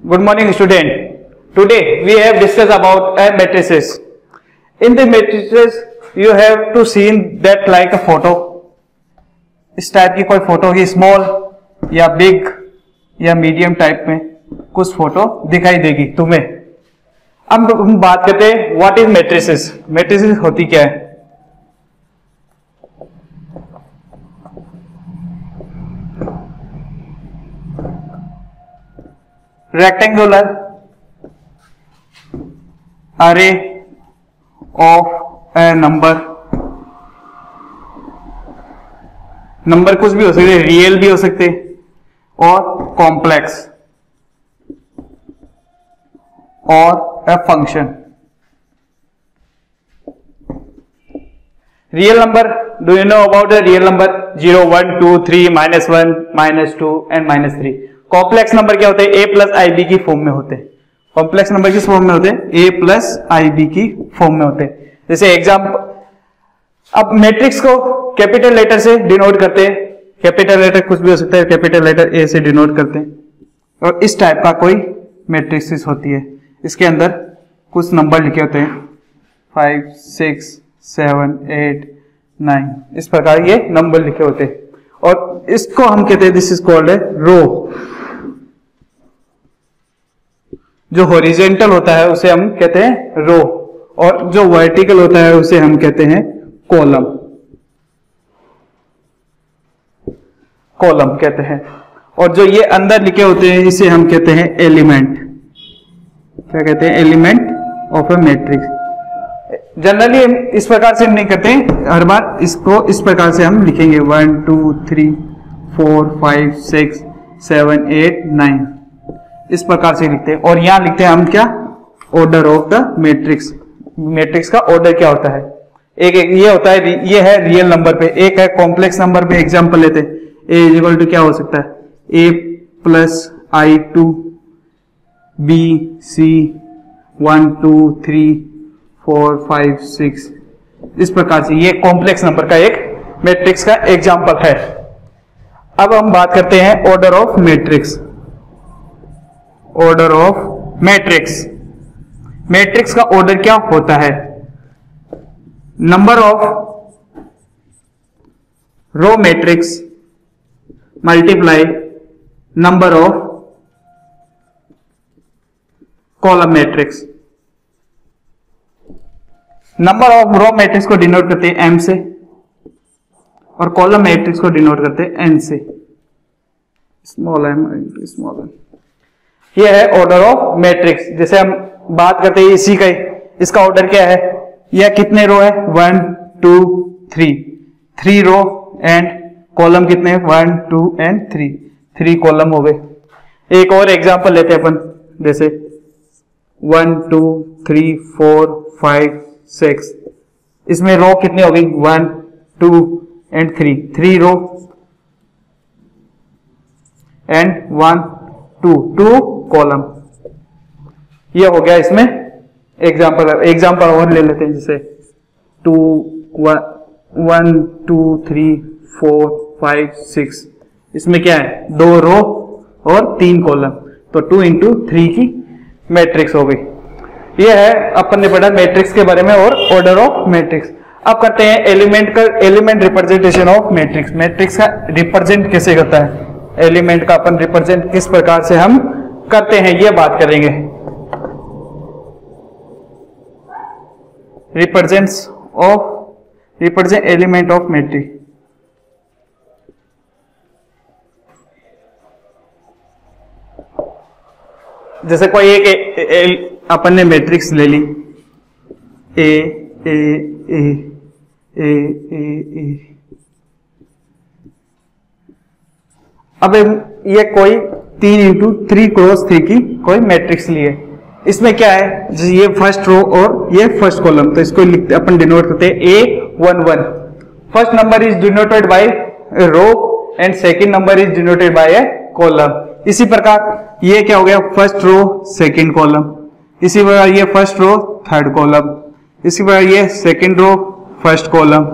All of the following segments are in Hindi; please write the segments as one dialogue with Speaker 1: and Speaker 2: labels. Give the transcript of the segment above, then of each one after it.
Speaker 1: Good morning, student. Today we have discussed about matrices. In the matrices, you have to see that like a photo. इस टाइप की कोई फोटो होगी, स्मॉल या बिग या मीडियम टाइप में कुछ फोटो दिखाई देगी तुम्हें. अब हम बात करते हैं व्हाट इज मैट्रिसेस. मैट्रिसेस होती क्या है? rectangular array of a number. Number कुछ भी हो सकते, रियल भी हो सकते और कॉम्प्लेक्स और a function. Real number, do you know about the real number? 0, 1, 2, 3, -1, -2 and -3. Complex number क्या होते हैं? a प्लस आई बी की फॉर्म में होते हैं. कॉम्प्लेक्स नंबर किस फॉर्म में होते हैं? a प्लस आई बी की फॉर्म में होते हैं. जैसे एग्जाम्पल, अब मैट्रिक्स को कैपिटल लेटर से डिनोट करते हैं. कैपिटल लेटर कुछ भी हो सकता है, कैपिटल लेटर a से डिनोट करते हैं. और इस टाइप का कोई मैट्रिक्स होती है. इसके अंदर कुछ नंबर लिखे होते हैं, 5, 6, 7, 8, 9. इस प्रकार ये नंबर लिखे होते हैं और इसको हम कहते हैं दिस इज कॉल्ड ए रो. जो हॉरिजेंटल होता है उसे हम कहते हैं रो और जो वर्टिकल होता है उसे हम कहते हैं कॉलम. कॉलम कहते हैं. और जो ये अंदर लिखे होते हैं इसे हम कहते हैं एलिमेंट. क्या कहते हैं? Element of A matrix. Generally हम इस प्रकार से नहीं करते हैं, हर बार इसको इस प्रकार से हम लिखेंगे 1, 2, 3, 4, 5, 6, 7, 8, 9. इस प्रकार से लिखते हैं. और यहां लिखते हैं हम क्या? Order of the matrix. Matrix का ऑर्डर क्या होता है? एक ये होता है, ये है रियल नंबर पे, एक है कॉम्प्लेक्स नंबर पे. एग्जांपल लेते हैं, a इज इक्वल टू क्या हो सकता है? a plus I2 B C 1, 2, 3, 4, 5, 6. इस प्रकार से ये कॉम्प्लेक्स नंबर का एक मैट्रिक्स का एग्जांपल है. अब हम बात करते हैं order of matrix. Order of matrix. Matrix का ऑर्डर क्या होता है? Number of row matrix multiply number of column matrix. Number of row matrix को डिनोट करते हैं m से और कॉलम मैट्रिक्स को डिनोट करते हैं n से. Small m small m. ये है ऑर्डर ऑफ मैट्रिक्स. जैसे हम बात करते हैं इसी का, इसका ऑर्डर क्या है? यह कितने रो है? 1, 2, 3. 3 रो एंड कॉलम कितने हैं? 1, 2 एंड 3. 3 कॉलम हो गए. एक और एग्जांपल लेते हैं अपन, जैसे 1, 2, 3, 4, 5, 6. इसमें रो कितनी हो गई? 1, 2 एंड 3. 3 row and 1, 2 column. ये हो गया इसमें एग्जांपल और ले लेते हैं, जैसे 2, 1, 2, 3, 4, 5, 6. इसमें क्या है? 2 रो और 3 कॉलम. तो 2 इंटू 3 की मैट्रिक्स हो गई. ये है अपन ने पढ़ा मैट्रिक्स के बारे में और ऑर्डर ऑफ मैट्रिक्स. अब करते हैं element representation of matrix. Matrix का रिप्रेजेंट कैसे करता है? एलिमेंट का अपन रिप्रेजेंट किस प्रकार से हम करते हैं, ये बात करेंगे. Represent element of matrix. जैसे कोई एक अपन ने मैट्रिक्स ले ली, ए ए ए ए ए ए. अब ये कोई 3 इंटू 3 क्रॉस 3 की कोई मैट्रिक्स ली है. इसमें क्या है? ये फर्स्ट रो और ये फर्स्ट कॉलम. तो इसको लिखते अपन डिनोट करते हैं A11. First number is denoted by row and second number is denoted by a column. इसी प्रकार ये क्या हो गया? First row second column. इसी प्रकार ये फर्स्ट रो थर्ड कॉलम. इसी प्रकार ये second row first column,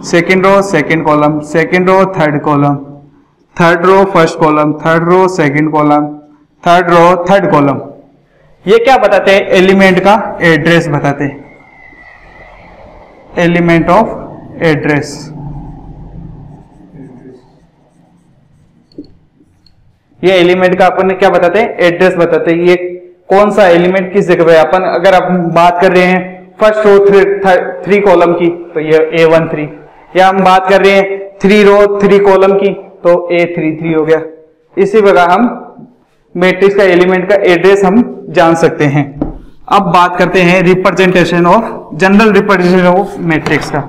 Speaker 1: second row second column, second row third column, third row first column, third row second column, third row third column. ये क्या बताते हैं? एलिमेंट का एड्रेस बताते हैं, एलिमेंट ऑफ एड्रेस। ये एलिमेंट का अपन ने क्या बताते हैं? एड्रेस बताते हैं। ये कौन सा एलिमेंट किस जगह पे अपन, अगर आप बात कर रहे हैं फर्स्ट रो 3 कॉलम की तो ये A13, या हम बात कर रहे हैं 3 रो 3 कॉलम की तो A33 हो गया। इसी प्रकार हम मैट्रिक्स का एलिमेंट का एड्रेस हम जान सकते हैं। अब बात करते हैं representation of, general representation of matrix का।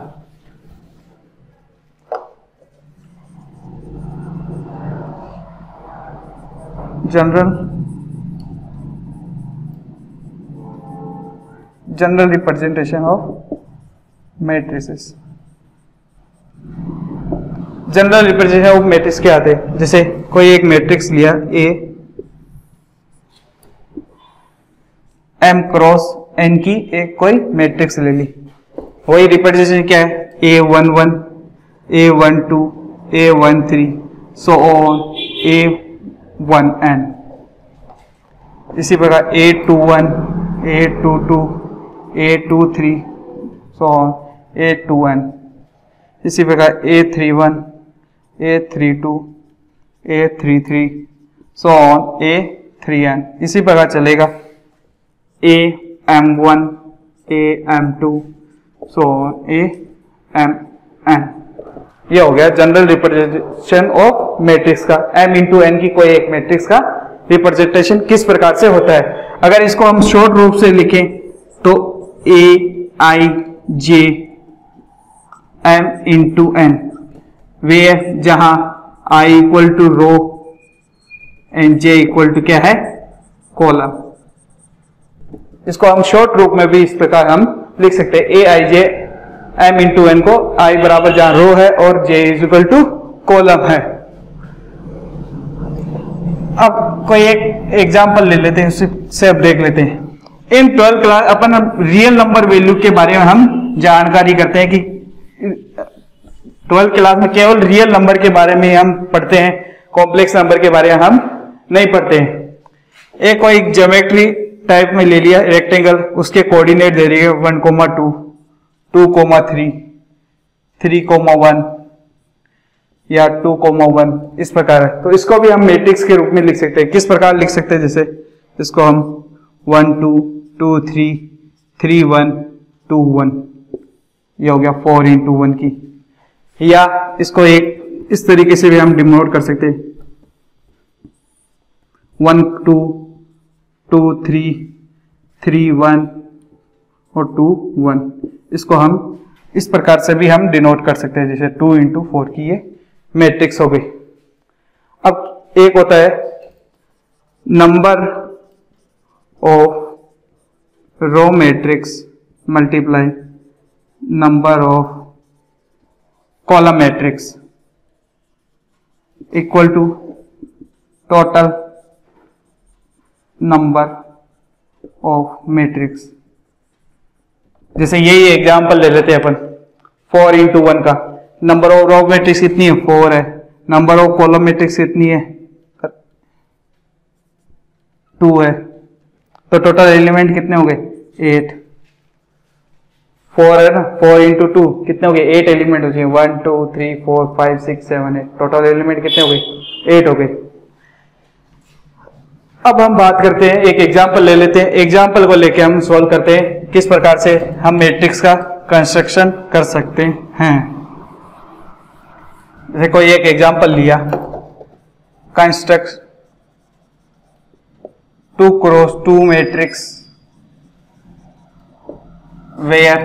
Speaker 1: General representation of matrices. General representation of matrix क्या आते हैं? जैसे कोई एक मैट्रिक्स लिया A, M क्रॉस N की एक कोई मैट्रिक्स ले ली, वही रिप्रेजेंटेशन क्या है? A11, A12, A13 so on A1n। इसी प्रकार A21, A22, A23 so on A2n। इसी प्रकार A31, A32, A33 so on A3n। इसी प्रकार चलेगा AM1, AM2 so on AMn। ये हो गया जनरल रिप्रेजेंटेशन ऑफ मैट्रिक्स का। M इंटू N की कोई एक मैट्रिक्स का रिप्रेजेंटेशन किस प्रकार से होता है। अगर इसको हम शॉर्ट रूप से लिखें तो AIJ M इंटू N, वे जहां I equal to row and J equal to क्या है? कॉलम। इसको हम शॉर्ट रूप में भी इस प्रकार हम लिख सकते हैं, AIJ M इंटू N को I बराबर जहां रो है और J is equal to column है। अब कोई एक एग्जांपल ले लेते हैं, उससे अब देख लेते हैं। इन 12th क्लास अपन रियल नंबर वैल्यू के बारे में हम जानकारी करते हैं कि 12th क्लास में केवल रियल नंबर के बारे में हम पढ़ते हैं, कॉम्प्लेक्स नंबर के बारे में हम नहीं पढ़ते हैं। एक कोई ज्योमेट्री टाइप में ले लिया रेक्टेंगल, उसके कोऑर्डिनेट दे दिए 1,2, 2,3, 3,1 या 2,1 इस प्रकार है। तो इसको भी हम मैट्रिक्स के रूप में लिख सकते हैं। किस प्रकार लिख सकते हैं? जैसे इसको हम 1 2 2 3 3 1 2 1, ये हो गया 4 इंटू 1 की। या इसको एक इस तरीके से भी हम डिनोट कर सकते हैं 1 2 2 3 3 1 और 2 1। इसको हम इस प्रकार से भी हम डिनोट कर सकते हैं, जैसे 2 इंटू 4 की ये मैट्रिक्स हो गई। अब एक होता है number of row matrix multiply number of column matrix equal to total number of matrix. जैसे यही एग्जांपल ले लेते हैं अपन 4 इंटू 1 का। नंबर ऑफ रो मैट्रिक्स कितनी है? 4 है। नंबर ऑफ कॉलम मैट्रिक्स कितनी है? 2 है। तो टोटल एलिमेंट कितने हो गए? 8। 4 है ना, 4 इंटू 2 कितने हो गए? 8 एलिमेंट हो गए। 1 2 3 4 5 6 7 8 टोटल एलिमेंट कितने हो गए? 8 हो गए। अब हम बात करते हैं, एक एग्जांपल ले लेते हैं। एग्जांपल को लेके हम सॉल्व करते हैं किस प्रकार से हम मैट्रिक्स का कंस्ट्रक्शन कर सकते हैं। जैसे कोई एक एग्जांपल लिया, construct 2 cross 2 matrix where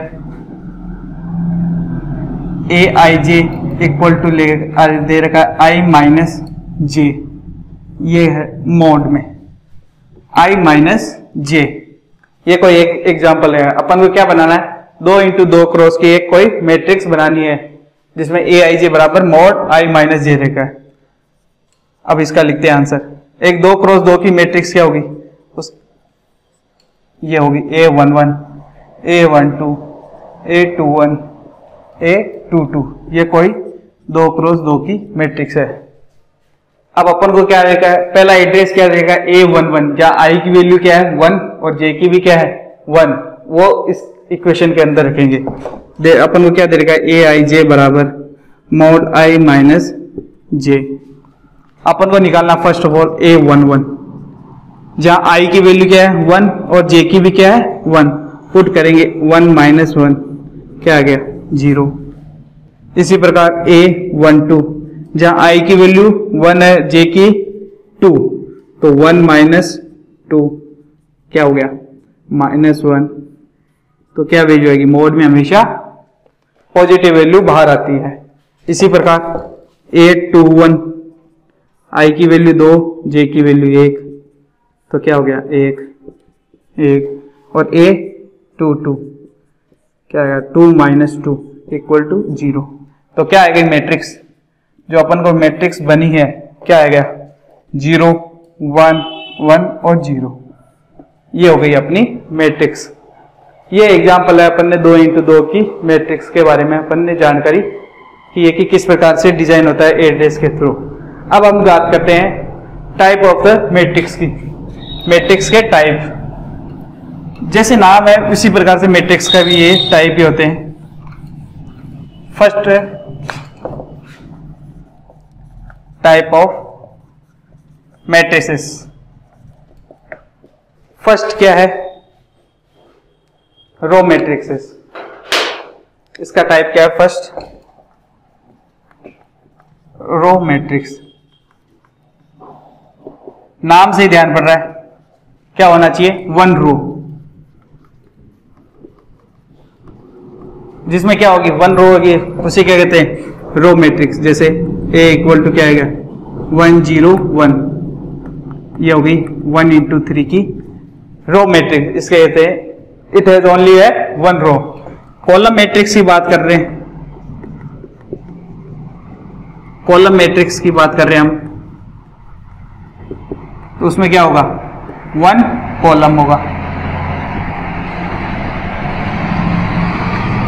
Speaker 1: AIJ equal to दे रखा है I माइनस J। ये है मोड में I माइनस J। ये कोई एक एग्जांपल है। अपन को क्या बनाना है? 2 इंटू 2 क्रॉस की एक कोई मैट्रिक्स बनानी है जिसमें AIJ बराबर मोड I माइनस J रखा है। अब इसका लिखते हैं आंसर। एक 2 क्रॉस 2 की मैट्रिक्स क्या होगी? ये होगी A11, A12, A21, A22। ये कोई 2 क्रॉस 2 की मैट्रिक्स है। अब अपन को क्या रहेगा, पहला एड्रेस क्या रहेगा A11, जहाँ I की वैल्यू क्या है 1 और J की भी क्या है 1, वो इस इक्वेशन के अंदर रखेंगे। अपन को क्या देगा AIJ बराबर mod I माइनस J। अपन को निकालना फर्स्ट ऑफ ऑल A11, जहाँ I की वैल्यू क्या है 1 और J की भी क्या है 1, पुट करेंगे 1 माइनस 1 क्या आ गया 0। इसी प्रकार A12, जहाँ I की वैल्यू 1 है, J की 2, तो 1 माइनस 2 क्या हो गया माइनस 1, तो क्या वैल्यू आएगी, मोड में हमेशा पॉजिटिव वैल्यू बाहर आती है। इसी प्रकार A21, I की वैल्यू 2, J की वैल्यू 1, तो क्या हो गया 1 1, और A22 क्या आएगा 2 माइनस 2 इक्वल टू 0। तो क्या आएगा मैट्रिक्स, जो अपन को मैट्रिक्स बनी है क्या आएगा 0 1 1 और 0, ये हो गई अपनी मैट्रिक्स। ये एग्जांपल है, अपन ने 2 इंटू 2 की मैट्रिक्स के बारे में अपन ने जानकारी की है कि किस प्रकार से डिजाइन होता है एड्रेस के थ्रू। अब हम बात करते हैं टाइप ऑफ द मैट्रिक्स की, मैट्रिक्स के टाइप। जैसे नाम है उसी प्रकार से मैट्रिक्स का भी ये टाइप ही होते हैं। First type of matrices, first क्या है रो मैट्रिक्सेस। इसका टाइप क्या है फर्स्ट रो मैट्रिक्स। नाम से ही ध्यान पड़ रहा है क्या होना चाहिए 1 रो, जिसमें क्या होगी 1 रो होगी, उसे क्या कहते हैं रो मैट्रिक्स। जैसे A इक्वल टू क्या आएगा 1 0 1, ये होगी 1 इंटू 3 की रो मैट्रिक्स, इसके कहते हैं इट हैज ओनली है 1 रो। कॉलम मैट्रिक्स की बात कर रहे हैं, कॉलम मैट्रिक्स की बात कर रहे हैं हम, तो उसमें क्या होगा 1 कॉलम होगा।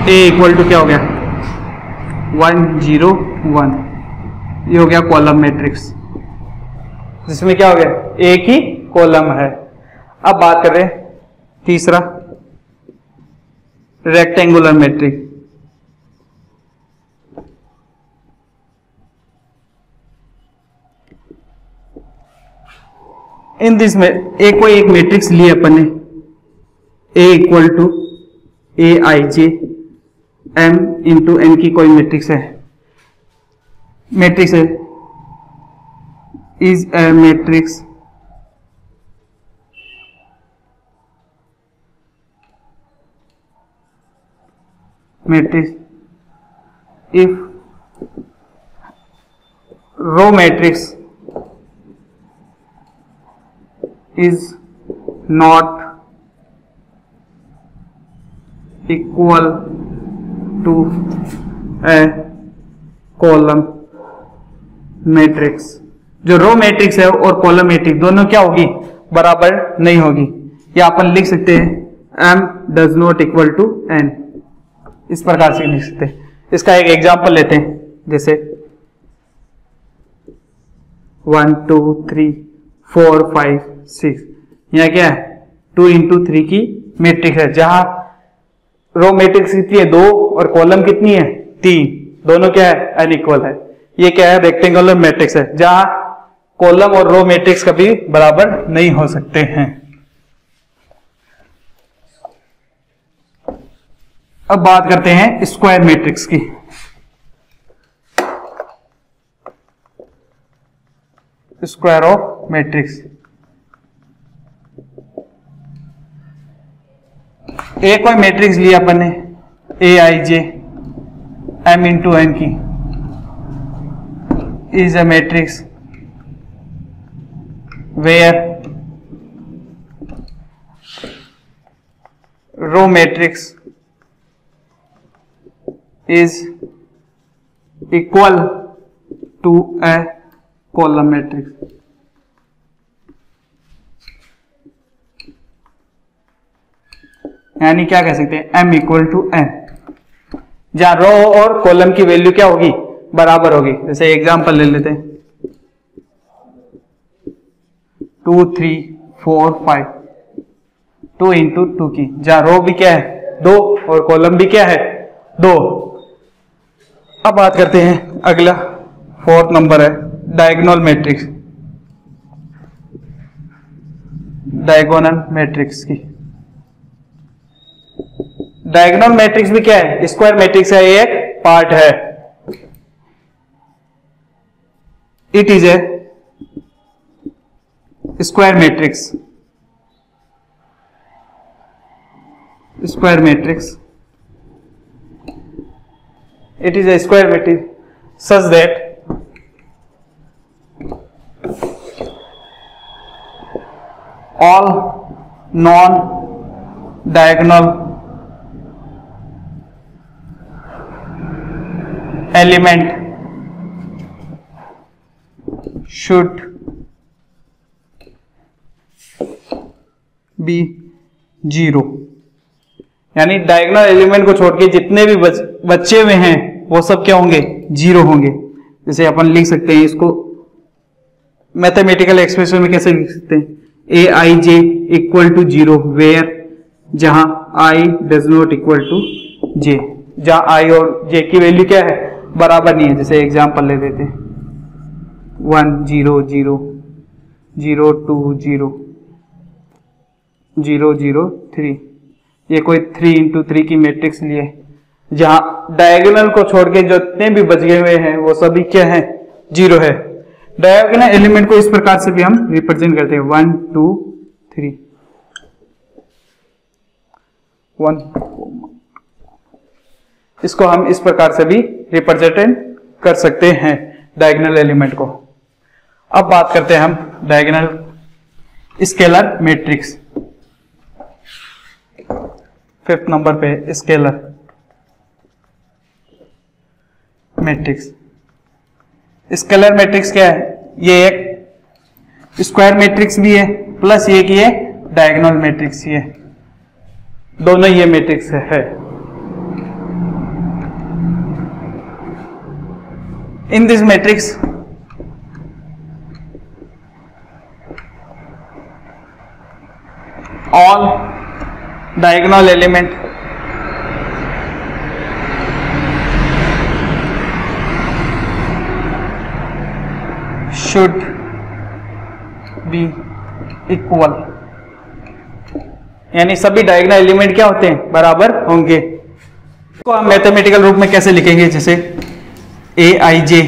Speaker 1: A इक्वल टू क्या हो गया 1 0 1, ये हो गया कॉलम मैट्रिक्स, जिसमें क्या हो गया एक ही कॉलम है। अब बात करें तीसरा रेक्टेंगुलर मैट्रिक्स। इन दिस में कोई एक मैट्रिक्स लिए अपन ने, A equal to AIJ M into N की कोई मैट्रिक्स है, मैट्रिक्स है is a matrix if row matrix is not equal to a column matrix। जो रो मैट्रिक्स है और कॉलम मैट्रिक्स दोनों क्या होगी बराबर नहीं होगी, या अपन लिख सकते हैं M does not equal to N, इस प्रकार से लिख सकते हैं। इसका एक एग्जांपल लेते हैं, जैसे 1 2 3 4 5 6, यहाँ क्या है 2 इंटू 3 की मैट्रिक्स है, जहां रो मैट्रिक्स कितनी है 2 और कॉलम कितनी है 3, दोनों क्या है अनइक्वल है। ये क्या है रेक्टेंगुलर मैट्रिक्स है, जहां कॉलम और रो मैट्रिक्स कभी बराबर नहीं हो सकते हैं। अब बात करते हैं स्क्वायर मैट्रिक्स की। स्क्वायर ऑफ मैट्रिक्स, एक कोई मैट्रिक्स लिया अपन ने AIJ M इंटू N की, is a matrix where row matrix is equal to a column matrix। यानी क्या कह सकते हैं M इक्वल टू N, जहां रो और कॉलम की वैल्यू क्या होगी बराबर होगी। जैसे एग्जांपल ले लेते हैं 2 3 4 5, 2 इंटू 2 की, जहां रो भी क्या है 2 और कॉलम भी क्या है 2। अब बात करते हैं अगला 4th नंबर है डायगोनल मैट्रिक्स, डायगोनल मैट्रिक्स की। डायगोनल मैट्रिक्स भी क्या है, स्क्वायर मैट्रिक्स का एक पार्ट है। It is a square matrix, square matrix, it is a square matrix such that all non-diagonal element should be 0। यानी डायगोनल एलिमेंट को छोड़ के जितने भी बचे हुए हैं वो सब क्या होंगे 0 होंगे। जैसे अपन लिख सकते हैं इसको मैथमेटिकल एक्सप्रेशन में कैसे लिख सकते हैं, A I J equal to 0 where जहां I does not equal to J, जहां आई और जे की वैल्यू क्या है बराबर नहीं है। जैसे एग्जांपल ले देते हैं 1 0 0 0 2 0 0 0 3, ये कोई 3 इंटू 3 की मैट्रिक्स लिए जहां डायगोनल को छोड़ के जितने भी बच गए हुए हैं वो सभी क्या है 0 है। डायगोनल एलिमेंट को इस प्रकार से भी हम रिप्रेजेंट करते हैं 1 2 3 1, इसको हम इस प्रकार से भी रिप्रेजेंट कर सकते हैं डायगोनल एलिमेंट को। अब बात करते हैं हम diagonal scalar matrix, 5th number पे स्केलर मैट्रिक्स। स्केलर मैट्रिक्स क्या है, ये एक स्क्वायर मैट्रिक्स भी है प्लस ये कि ये डायगोनल मैट्रिक्स ही है, दोनों ये मैट्रिक्स है। In this matrix all diagonal element should be equal, यानी सभी डायगोनल एलिमेंट क्या होते हैं बराबर होंगे। इसको हम मैथमेटिकल रूप में कैसे लिखेंगे, जैसे ए आई जे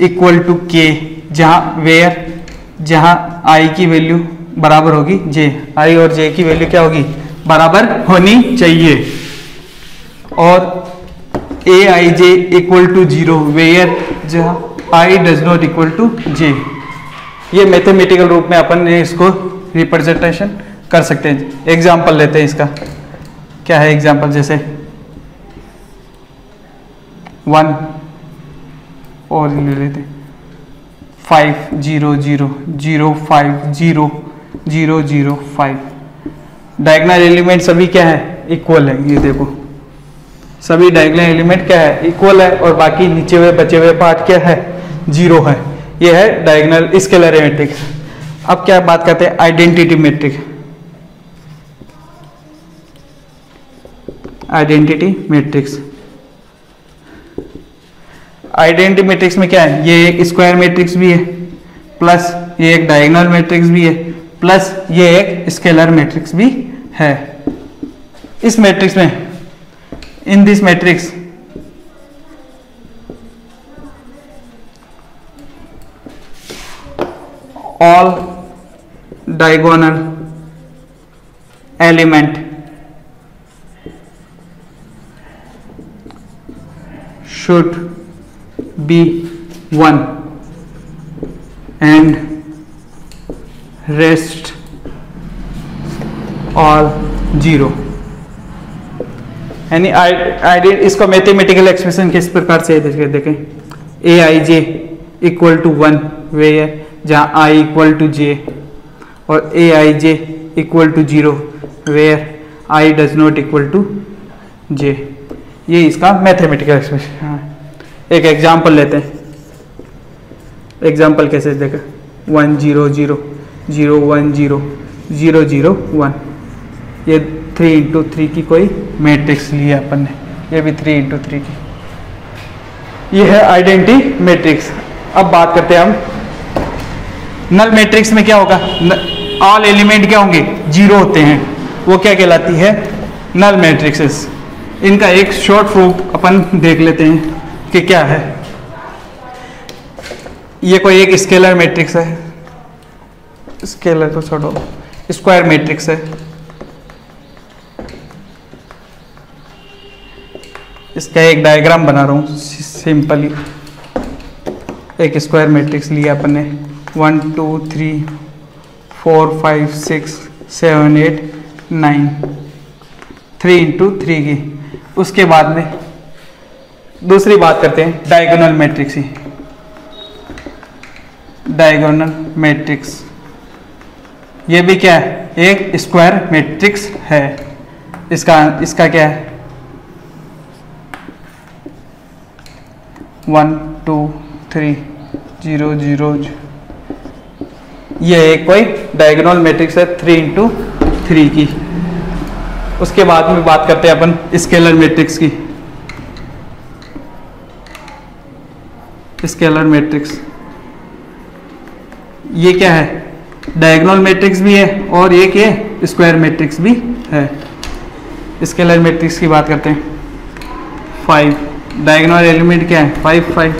Speaker 1: इक्वल टू के, जहां वेयर जहां आई की वैल्यू बराबर होगी जे, आई और जे की वैल्यू क्या होगी बराबर होनी चाहिए। और A I J equal to 0 where जहां I does not equal to J. ये मैथमेटिकल रूप में अपन इसको रिप्रेजेंटेशन कर सकते हैं। एग्जाम्पल लेते हैं इसका, क्या है एग्जाम्पल, जैसे 1 और ले लेते हैं 5 0 0 0 5 0 0 0 5। डायगोनल एलिमेंट सभी क्या है इक्वल है, ये देखो सभी डायगोनल एलिमेंट क्या है इक्वल है, और बाकी नीचे हुए बचे हुए पार्ट क्या है 0 है। ये है डायगोनल स्केलर मैट्रिक्स। अब क्या बात करते हैं identity matrix. Identity matrix, identity matrix में क्या है, ये एक स्क्वायर मैट्रिक्स भी है प्लस ये एक डायगोनल मैट्रिक्स भी है प्लस ये एक स्केलर मैट्रिक्स भी है। इस मैट्रिक्स में, in this matrix all diagonal element should be 1 and rest all 0। यानी इसको मैथमेटिकल एक्सप्रेशन किस प्रकार से देखें, A I J equal to 1 where जहां आई इक्वल टू जे, और A I J equal to 0 where I does not equal to J. ये इसका मैथमेटिकल एक्सप्रेशन है। एक एग्जांपल लेते हैं, एग्जांपल कैसे देखें 1 0 0 0 1 0 0 0 1। ये 3 इंटू 3 की कोई मैट्रिक्स ली है अपन ने, ये भी 3 इंटू 3 की, ये है आइडेंटिटी मैट्रिक्स। अब बात करते हैं हम नल मैट्रिक्स में क्या होगा, ऑल एलिमेंट क्या होंगे, 0 होते हैं, वो क्या कहलाती है, नल मैट्रिक्सेस। इनका एक शॉर्ट प्रूफ अपन देख लेते हैं कि क्या है। ये कोई एक स्केलर मैट्रिक्स है, स्केलर को छोड़ो, स्क्वायर मैट्रिक्स है। इसका एक डायग्राम बना रहा हूँ सिंपली। एक स्क्वायर मैट्रिक्स लिया अपन ने, 1 2 3 4 5 6 7 8 9, 3 इंटू 3 की। उसके बाद में दूसरी बात करते हैं डायगोनल मैट्रिक्स ही। डायगोनल मैट्रिक्स ये भी क्या है, एक स्क्वायर मैट्रिक्स है। इसका क्या है, 1 2 3 0 0। ये एक कोई डायगोनल मैट्रिक्स है 3 इंटू 3 की। उसके बाद में बात करते हैं अपन स्केलर मैट्रिक्स की। स्केलर मैट्रिक्स ये क्या है, डायगोनल मैट्रिक्स भी है और एक ये स्क्वायर मैट्रिक्स भी है। स्केलर मैट्रिक्स की बात करते हैं, 5 डायगोनल एलिमेंट क्या है, 5 5।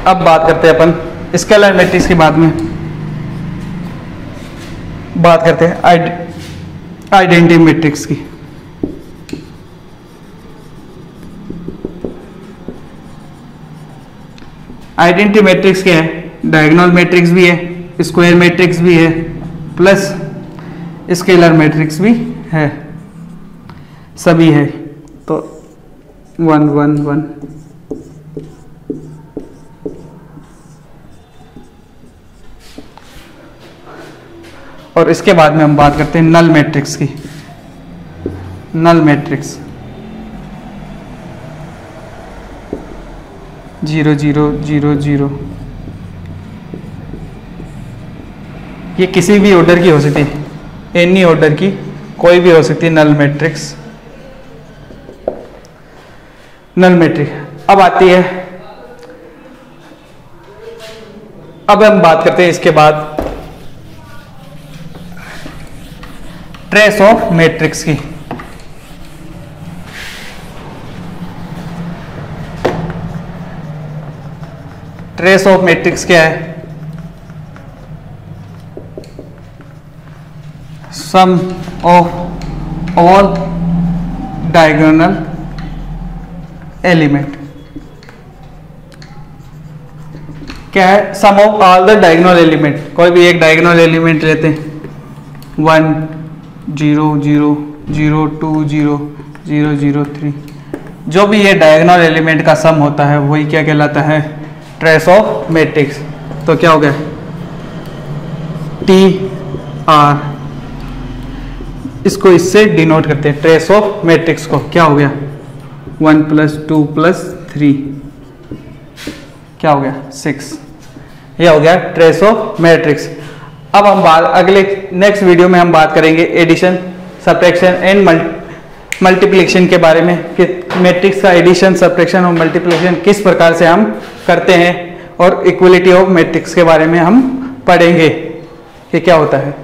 Speaker 1: अब बात करते हैं अपन स्केलर मैट्रिक्स के बाद में बात करते हैं आइडेंटिटी मैट्रिक्स की। आइडेंटिटी मैट्रिक्स क्या है, डायगोनल मैट्रिक्स भी है, स्क्वायर मैट्रिक्स भी है, प्लस स्केलर मैट्रिक्स भी है, सभी है। तो 1 1 1। और इसके बाद में हम बात करते हैं नल मैट्रिक्स की। Null matrix 0 0 0 0। ये किसी भी ऑर्डर की हो सकती है, एनी ऑर्डर की कोई भी हो सकती है नल मैट्रिक्स। नल मैट्रिक्स अब आती है, अब हम बात करते हैं इसके बाद ट्रेस ऑफ मैट्रिक्स की। ट्रेस ऑफ मैट्रिक्स क्या है, sum of all diagonal element. क्या है, sum of all the diagonal element. कोई भी एक डायगोनल एलिमेंट लेते हैं, 1 0 0 0 2 0 0 0 3। जो भी ये डायगोनल एलिमेंट का सम होता है वही क्या कहलाता है, ट्रेस ऑफ मैट्रिक्स। तो क्या हो गया, टी आर, इसको इससे डिनोट करते हैं ट्रेस ऑफ मैट्रिक्स को। क्या हो गया, 1 + 2 + 3, क्या हो गया 6। यह हो गया ट्रेस ऑफ मैट्रिक्स। अब हम अगले नेक्स्ट वीडियो में हम बात करेंगे एडिशन, सब्ट्रैक्शन एंड मल्टीप्लिकेशन के बारे में, कि मैट्रिक्स का एडिशन, सब्ट्रैक्शन और मल्टीप्लिकेशन किस प्रकार से हम करते हैं, और इक्वलिटी ऑफ मैट्रिक्स के बारे में हम पढ़ेंगे कि क्या होता है।